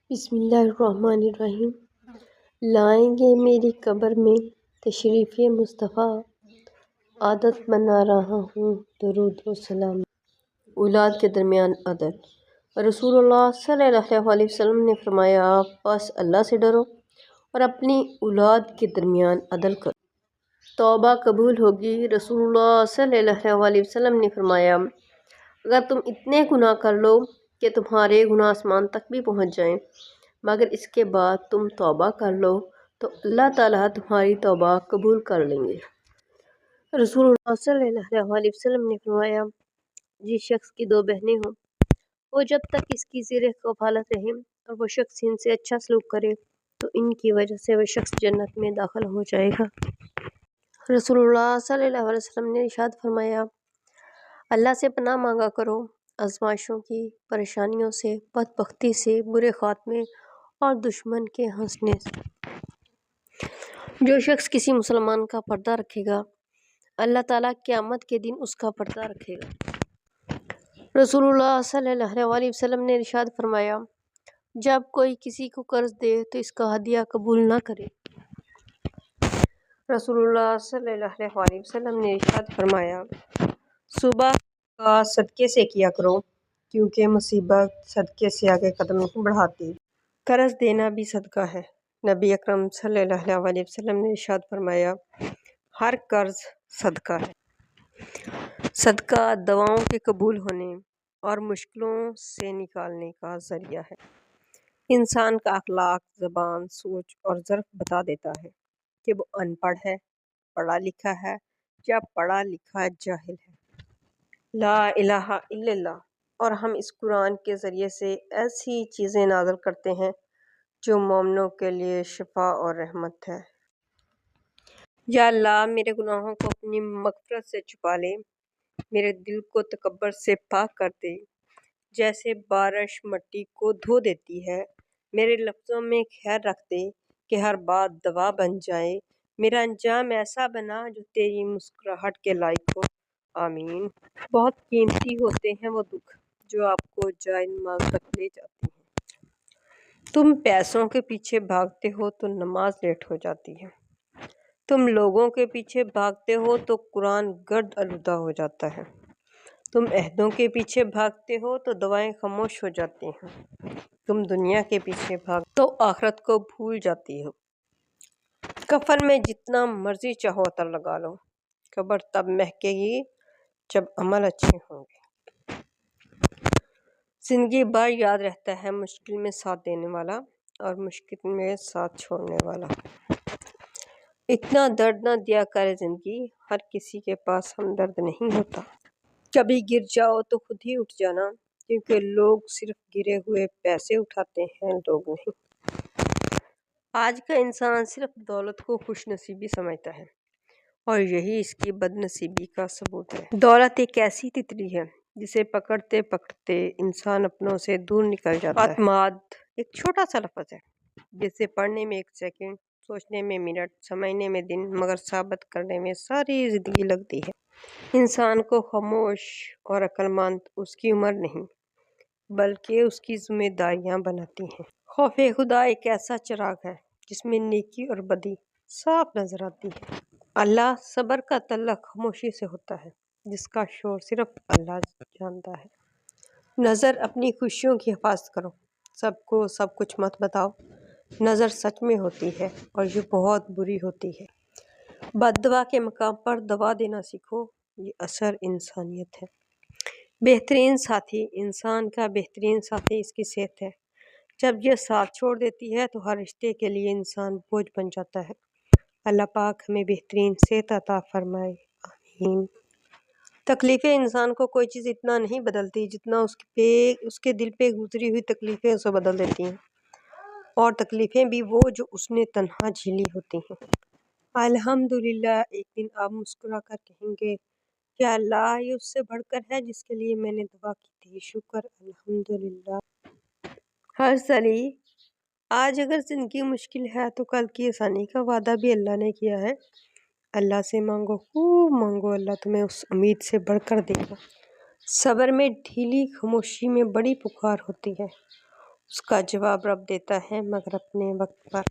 بسم اللہ الرحمن الرحیم۔ لائیں گے میری قبر میں تشریف مصطفیٰ، عادت بنا رہا ہوں درود و سلام۔ اولاد کے درمیان عدل۔ رسول اللہ صلی اللہ علیہ وسلم نے فرمایا، بس اللہ سے ڈرو اور اپنی اولاد کے درمیان عدل کرو، توبہ قبول ہوگی۔ رسول اللہ صلی اللہ علیہ وسلم نے فرمایا، اگر تم اتنے گناہ کر لو کہ تمہارے گناہ آسمان تک بھی پہنچ جائیں، مگر اس کے بعد تم توبہ کر لو تو اللہ تعالیٰ تمہاری توبہ قبول کر لیں گے۔ رسول اللہ صلی اللہ علیہ وسلم نے فرمایا، جس شخص کی دو بہنیں ہوں، وہ جب تک اس کی زیر کفالت رہیں اور وہ شخص ان سے اچھا سلوک کرے تو ان کی وجہ سے وہ شخص جنت میں داخل ہو جائے گا۔ رسول اللہ صلی اللہ علیہ وسلم نے ارشاد فرمایا، اللہ سے پناہ مانگا کرو آزمائشوں کی، پریشانیوں سے، بدبختی سے، برے خاتمے اور دشمن کے ہنسنے سے۔ جو شخص کسی مسلمان کا پردہ رکھے گا، اللہ تعالیٰ قیامت کے دن اس کا پردہ رکھے گا۔ رسول اللہ صلی اللہ علیہ وسلم نے ارشاد فرمایا، جب کوئی کسی کو قرض دے تو اس کا ہدیہ قبول نہ کرے۔ رسول اللہ صلی اللہ علیہ وسلم نے ارشاد فرمایا، صبح کا صدقے سے کیا کرو، کیونکہ مصیبت صدقے سے آگے قدم نہیں بڑھاتی۔ قرض دینا بھی صدقہ ہے۔ نبی اکرم صلی اللہ علیہ وسلم نے ارشاد فرمایا، ہر قرض صدقہ ہے۔ صدقہ دعاؤں کے قبول ہونے اور مشکلوں سے نکالنے کا ذریعہ ہے۔ انسان کا اخلاق، زبان، سوچ اور ظرف بتا دیتا ہے کہ وہ ان پڑھ ہے، پڑھا لکھا ہے یا پڑھا لکھا جاہل ہے۔ لا الہ الا اللہ۔ اور ہم اس قرآن کے ذریعے سے ایسی چیزیں نازل کرتے ہیں جو مومنوں کے لیے شفا اور رحمت ہے۔ یا اللہ، میرے گناہوں کو اپنی مغفرت سے چھپا لے، میرے دل کو تکبر سے پاک کر دے، جیسے بارش مٹی کو دھو دیتی ہے۔ میرے لفظوں میں خیر رکھ دے کہ ہر بات دوا بن جائے، میرا انجام ایسا بنا جو تیری مسکراہٹ کے لائق ہو۔ آمین۔ بہت قیمتی ہوتے ہیں وہ دکھ جو آپ کو جائے نماز تک لے جاتے ہیں۔ تم پیسوں کے پیچھے بھاگتے ہو تو نماز لیٹ ہو جاتی ہے۔ تم لوگوں کے پیچھے بھاگتے ہو تو قرآن گرد آلودہ ہو جاتا ہے۔ تم عہدوں کے پیچھے بھاگتے ہو تو دعائیں خاموش ہو جاتی ہیں۔ تم دنیا کے پیچھے بھاگتے تو آخرت کو بھول جاتی ہو۔ کفن میں جتنا مرضی چاہو عطر لگا لو، قبر تب مہکے گی جب عمل اچھے ہوں گے۔ زندگی بھر یاد رہتا ہے مشکل میں ساتھ دینے والا اور مشکل میں ساتھ چھوڑنے والا۔ اتنا درد نہ دیا کرے زندگی، ہر کسی کے پاس ہمدرد نہیں ہوتا۔ کبھی گر جاؤ تو خود ہی اٹھ جانا، کیونکہ لوگ صرف گرے ہوئے پیسے اٹھاتے ہیں، لوگ نہیں۔ آج کا انسان صرف دولت کو خوش نصیبی سمجھتا ہے اور یہی اس کی بد نصیبی کا ثبوت ہے۔ دولت ایک ایسی تتلی ہے جسے پکڑتے پکڑتے انسان اپنوں سے دور نکل جاتا ہے۔ اعتماد ایک چھوٹا سا لفظ ہے جسے پڑھنے میں 1 سیکنڈ، سوچنے میں منٹ، سمجھنے میں دن، مگر ثابت کرنے میں ساری زندگی لگتی ہے۔ انسان کو خاموش اور عقل مند اس کی عمر نہیں بلکہ اس کی ذمہ داریاں بناتی ہیں۔ خوف خدا ایک ایسا چراغ ہے جس میں نیکی اور بدی صاف نظر آتی ہے۔ اللہ صبر کا تعلق خاموشی سے ہوتا ہے جس کا شور صرف اللہ جانتا ہے۔ نظر اپنی خوشیوں کی حفاظت کرو، سب کو سب کچھ مت بتاؤ۔ نظر سچ میں ہوتی ہے اور یہ بہت بری ہوتی ہے۔ بد دعا کے مقام پر دوا دینا سیکھو، یہ اثر انسانیت ہے۔ بہترین ساتھی، انسان کا بہترین ساتھی اس کی صحت ہے۔ جب یہ ساتھ چھوڑ دیتی ہے تو ہر رشتے کے لیے انسان بوجھ بن جاتا ہے۔ اللہ پاک ہمیں بہترین صحت عطا فرمائے، آمین۔ تکلیفیں انسان کو کوئی چیز اتنا نہیں بدلتی جتنا اس کے دل پہ گزری ہوئی تکلیفیں اسے بدل دیتی ہیں، اور تکلیفیں بھی وہ جو اس نے تنہا جھیلی ہوتی ہیں۔ الحمدللہ، ایک دن آپ مسکرا کر کہیں گے کہ اللہ یہ اس سے بڑھ کر ہے جس کے لیے میں نے دعا کی تھی، شکر الحمدللہ۔ ہر سالی، آج اگر زندگی مشکل ہے تو کل کی آسانی کا وعدہ بھی اللہ نے کیا ہے۔ اللہ سے مانگو، خوب مانگو، اللہ تمہیں اس امید سے بڑھ کر دے گا۔ صبر میں ڈھیلی، خاموشی میں بڑی پکار ہوتی ہے، اس کا جواب رب دیتا ہے مگر اپنے وقت پر۔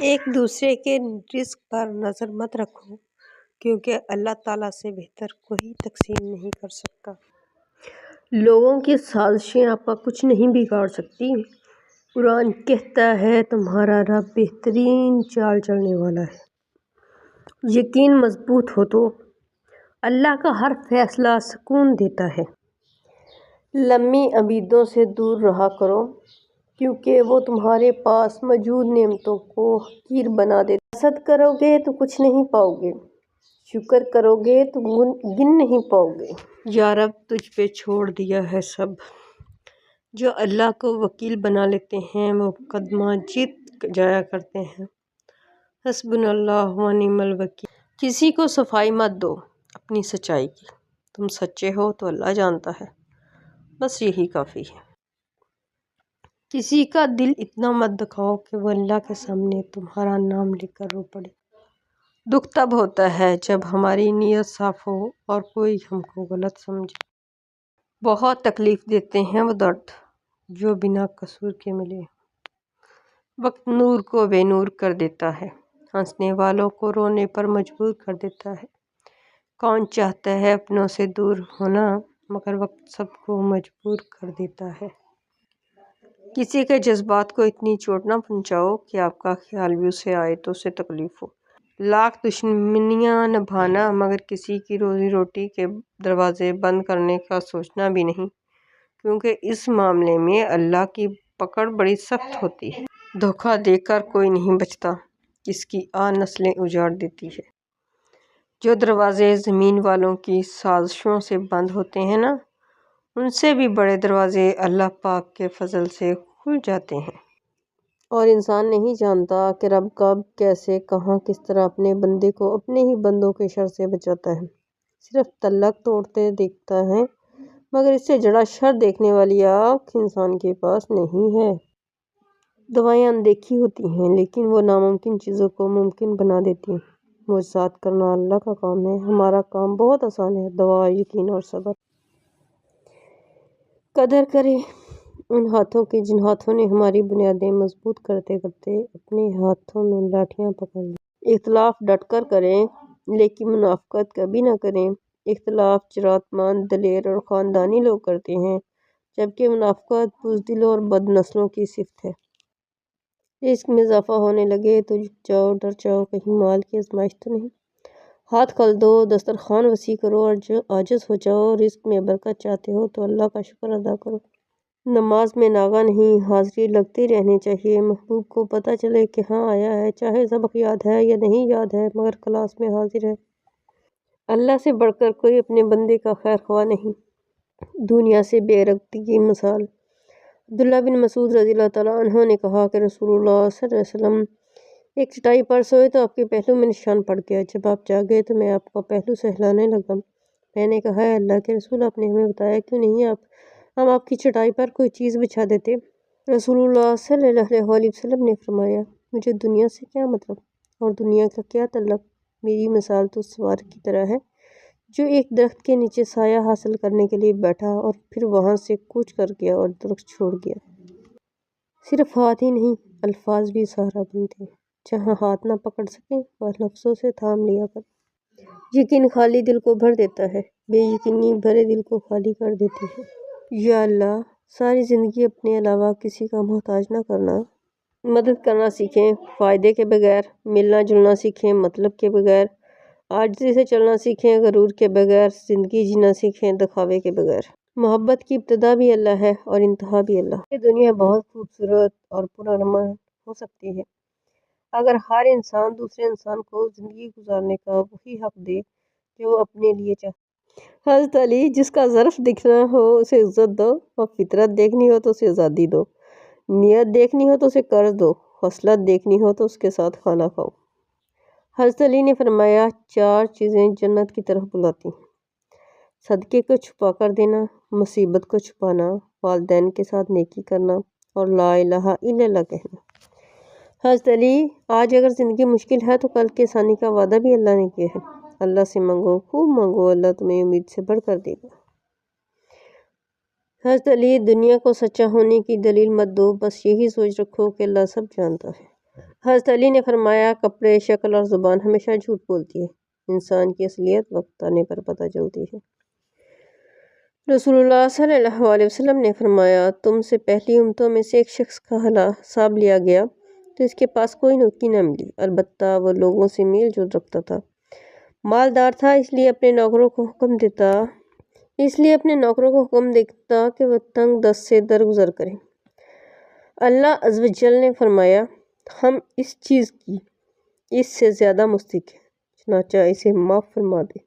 ایک دوسرے کے رزق پر نظر مت رکھو کیونکہ اللہ تعالیٰ سے بہتر کوئی تقسیم نہیں کر سکتا۔ لوگوں کی سازشیں آپ کا کچھ نہیں بگاڑ سکتی۔ قرآن کہتا ہے تمہارا رب بہترین چال چلنے والا ہے۔ یقین مضبوط ہو تو اللہ کا ہر فیصلہ سکون دیتا ہے۔ لمبی امیدوں سے دور رہا کرو کیونکہ وہ تمہارے پاس موجود نعمتوں کو حقیر بنا دیتے۔ حسد کرو گے تو کچھ نہیں پاؤ گے، شکر کرو گے تو گن نہیں پاؤ گے۔ یا رب تجھ پہ چھوڑ دیا ہے سب۔ جو اللہ کو وکیل بنا لیتے ہیں وہ مقدمہ جیت جایا کرتے ہیں۔ حسبنا اللہ و نعم الوکیل۔ کسی کو صفائی مت دو اپنی سچائی کی، تم سچے ہو تو اللہ جانتا ہے، بس یہی کافی ہے۔ کسی کا دل اتنا مت دکھاؤ کہ وہ اللہ کے سامنے تمہارا نام لے کر رو پڑے۔ دکھ تب ہوتا ہے جب ہماری نیت صاف ہو اور کوئی ہم کو غلط سمجھے۔ بہت تکلیف دیتے ہیں وہ درد جو بنا قصور کے ملے۔ وقت نور کو بے نور کر دیتا ہے، ہنسنے والوں کو رونے پر مجبور کر دیتا ہے۔ کون چاہتا ہے اپنوں سے دور ہونا مگر وقت سب کو مجبور کر دیتا ہے۔ کسی کے جذبات کو اتنی چوٹ نہ پہنچاؤ کہ آپ کا خیال بھی اسے آئے تو اسے تکلیف ہو۔ لاکھ دشمنیاں نبھانا مگر کسی کی روزی روٹی کے دروازے بند کرنے کا سوچنا بھی نہیں، کیونکہ اس معاملے میں اللہ کی پکڑ بڑی سخت ہوتی ہے۔ دھوکہ دے کر کوئی نہیں بچتا، اس کی نسلیں اجاڑ دیتی ہے۔ جو دروازے زمین والوں کی سازشوں سے بند ہوتے ہیں نا، ان سے بھی بڑے دروازے اللہ پاک کے فضل سے کھل جاتے ہیں۔ اور انسان نہیں جانتا کہ رب کب کیسے کہاں کس طرح اپنے بندے کو اپنے ہی بندوں کے شر سے بچاتا ہے۔ صرف تعلق توڑتے دیکھتا ہے مگر اس سے جڑا شر دیکھنے والی آنکھ انسان کے پاس نہیں ہے۔ دوائیں اندیکھی ہوتی ہیں لیکن وہ ناممکن چیزوں کو ممکن بنا دیتی ہیں۔ معجزات کرنا اللہ کا کام ہے، ہمارا کام بہت آسان ہے۔ دعا، یقین اور صبر۔ قدر کریں ان ہاتھوں کی جن ہاتھوں نے ہماری بنیادیں مضبوط کرتے کرتے اپنے ہاتھوں میں لاٹھیاں پکڑ لیں۔ اختلاف ڈٹ کر کریں لیکن منافقت کبھی نہ کریں۔ اختلاف جرأت مند، دلیر اور خاندانی لوگ کرتے ہیں جبکہ منافقت بزدلوں اور بد نسلوں کی صفت ہے۔ رزق میں اضافہ ہونے لگے تو جھک جاؤ، ڈر جاؤ کہیں مال کی آزمائش تو نہیں۔ ہاتھ کھول دو، دسترخوان وسیع کرو اور عاجز ہو جاؤ۔ رزق میں برکت چاہتے ہو تو اللہ کا شکر ادا کرو۔ نماز میں ناغہ نہیں، حاضری لگتی رہنی چاہیے۔ محبوب کو پتہ چلے کہ ہاں آیا ہے، چاہے سبق یاد ہے یا نہیں یاد ہے مگر کلاس میں حاضر ہے۔ اللہ سے بڑھ کر کوئی اپنے بندے کا خیر خواہ نہیں۔ دنیا سے بے رغبتی کی مثال۔ عبداللہ بن مسعود رضی اللہ تعالیٰ عنہ نے کہا کہ رسول اللہ صلی اللہ علیہ وسلم ایک چٹائی پر سوئے تو آپ کے پہلو میں نشان پڑ گیا۔ جب آپ جاگے تو میں آپ کا پہلو سہلانے لگا۔ میں نے کہا، اے اللہ کے رسول، آپ نے ہمیں بتایا کیوں نہیں ہم آپ کی چٹائی پر کوئی چیز بچھا دیتے۔ رسول اللہ صلی اللہ علیہ وسلم نے فرمایا، مجھے دنیا سے کیا مطلب اور دنیا کا کیا تعلق؟ میری مثال تو سوار کی طرح ہے جو ایک درخت کے نیچے سایہ حاصل کرنے کے لیے بیٹھا اور پھر وہاں سے کوچ کر گیا اور درخت چھوڑ گیا۔ صرف ہاتھ ہی نہیں، الفاظ بھی سہارا بنتے ہیں۔ جہاں ہاتھ نہ پکڑ سکیں وہ لفظوں سے تھام لیا کر۔ یقین خالی دل کو بھر دیتا ہے، بے یقینی بھرے دل کو خالی کر دیتی ہے۔ یا اللہ، ساری زندگی اپنے علاوہ کسی کا محتاج نہ کرنا۔ مدد کرنا سیکھیں فائدے کے بغیر، ملنا جلنا سیکھیں مطلب کے بغیر، عاجزی سے چلنا سیکھیں غرور کے بغیر، زندگی جینا سیکھیں دکھاوے کے بغیر۔ محبت کی ابتدا بھی اللہ ہے اور انتہا بھی اللہ۔ یہ دنیا بہت خوبصورت اور پرامن ہو سکتی ہے اگر ہر انسان دوسرے انسان کو زندگی گزارنے کا وہی حق دے جو وہ اپنے لیے چاہتا ہے۔ حضرت علی، جس کا ظرف دکھنا ہو اسے عزت دو اور فطرت دیکھنی ہو تو اسے آزادی دو، نیت دیکھنی ہو تو اسے قرض دو، خصلت دیکھنی ہو تو اس کے ساتھ کھانا کھاؤ۔ حضرت علی نے فرمایا، 4 چیزیں جنت کی طرف بلاتی ہیں: صدقے کو چھپا کر دینا، مصیبت کو چھپانا، والدین کے ساتھ نیکی کرنا اور لا الہ الا اللہ کہنا۔ حضرت علی، آج اگر زندگی مشکل ہے تو کل کے آسانی کا وعدہ بھی اللہ نے کیا ہے۔ اللہ سے مانگو، خوب مانگو، اللہ تمہیں امید سے بڑھ کر دے گا۔ حضرت علی دنیا کو سچا ہونے کی دلیل مت دو، بس یہی سوچ رکھو کہ اللہ سب جانتا ہے۔ حضرت علی نے فرمایا، کپڑے، شکل اور زبان ہمیشہ جھوٹ بولتی ہے، انسان کی اصلیت وقت آنے پر پتہ چلتی ہے۔ رسول اللہ صلی اللہ علیہ وسلم نے فرمایا، تم سے پہلی امتوں میں سے ایک شخص کا حساب لیا گیا تو اس کے پاس کوئی نیکی نہ ملی، البتہ وہ لوگوں سے میل جول رکھتا تھا، مالدار تھا، اس لیے اپنے نوکروں کو حکم دیتا کہ وہ تنگ دست سے درگزر کریں۔ اللہ عز و جل نے فرمایا، ہم اس چیز کی اس سے زیادہ مستحق ہیں، چنانچہ اسے معاف فرما دے۔